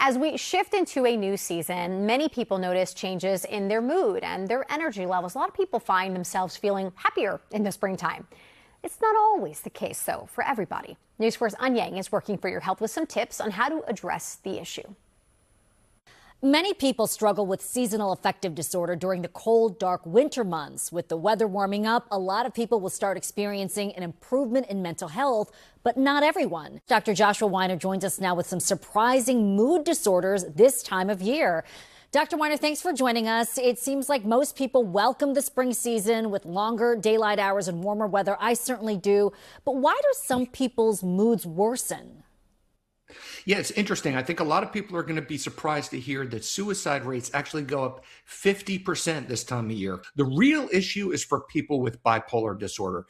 As we shift into a new season, many people notice changes in their mood and their energy levels. A lot of people find themselves feeling happier in the springtime. It's not always the case, though, for everybody. News 4's An Yang is working for your help with some tips on how to address the issue. Many people struggle with seasonal affective disorder during the cold, dark winter months. With the weather warming up, a lot of people will start experiencing an improvement in mental health, but not everyone. Dr. Joshua Weiner joins us now with some surprising mood disorders this time of year. Dr. Weiner, thanks for joining us. It seems like most people welcome the spring season with longer daylight hours and warmer weather. I certainly do. But why do some people's moods worsen? Yeah, it's interesting. I think a lot of people are going to be surprised to hear that suicide rates actually go up 50% this time of year. The real issue is for people with bipolar disorder.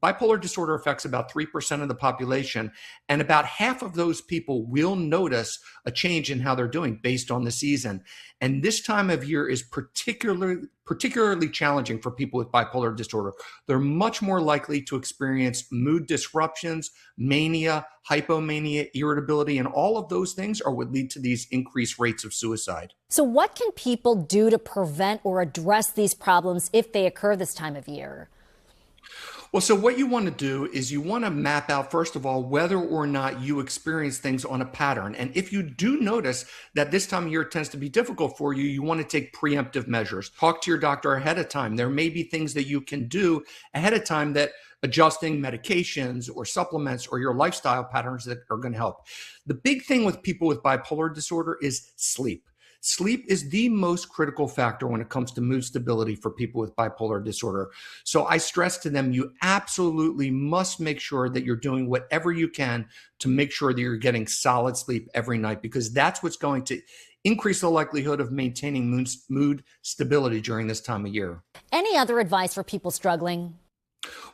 Bipolar disorder affects about 3% of the population, and about half of those people will notice a change in how they're doing based on the season. And this time of year is particularly challenging for people with bipolar disorder. They're much more likely to experience mood disruptions, mania, hypomania, irritability, and all of those things are what lead to these increased rates of suicide. So what can people do to prevent or address these problems if they occur this time of year? Well, so what you want to do is you want to map out, first of all, whether or not you experience things on a pattern. And if you do notice that this time of year tends to be difficult for you, you want to take preemptive measures. Talk to your doctor ahead of time. There may be things that you can do ahead of time, that adjusting medications or supplements or your lifestyle patterns that are going to help. The big thing with people with bipolar disorder is sleep. Sleep is the most critical factor when it comes to mood stability for people with bipolar disorder. So I stress to them, you absolutely must make sure that you're doing whatever you can to make sure that you're getting solid sleep every night, because that's what's going to increase the likelihood of maintaining mood stability during this time of year. Any other advice for people struggling?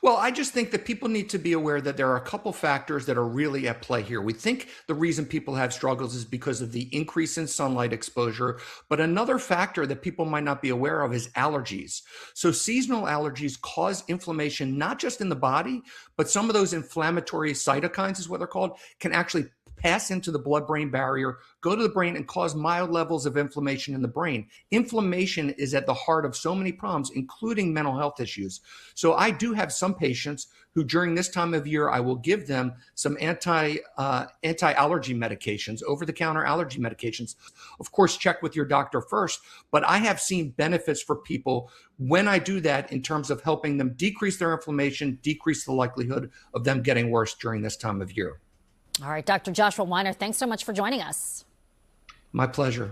Well, I just think that people need to be aware that there are a couple factors that are really at play here. We think the reason people have struggles is because of the increase in sunlight exposure, but another factor that people might not be aware of is allergies. So seasonal allergies cause inflammation, not just in the body, but some of those inflammatory cytokines, is what they're called, can actually pass into the blood-brain barrier, go to the brain, and cause mild levels of inflammation in the brain. Inflammation is at the heart of so many problems, including mental health issues. So I do have some patients who during this time of year, I will give them some anti-allergy medications, over-the-counter allergy medications. Of course, check with your doctor first, but I have seen benefits for people when I do that in terms of helping them decrease their inflammation, decrease the likelihood of them getting worse during this time of year. All right, Dr. Joshua Weiner, thanks so much for joining us. My pleasure.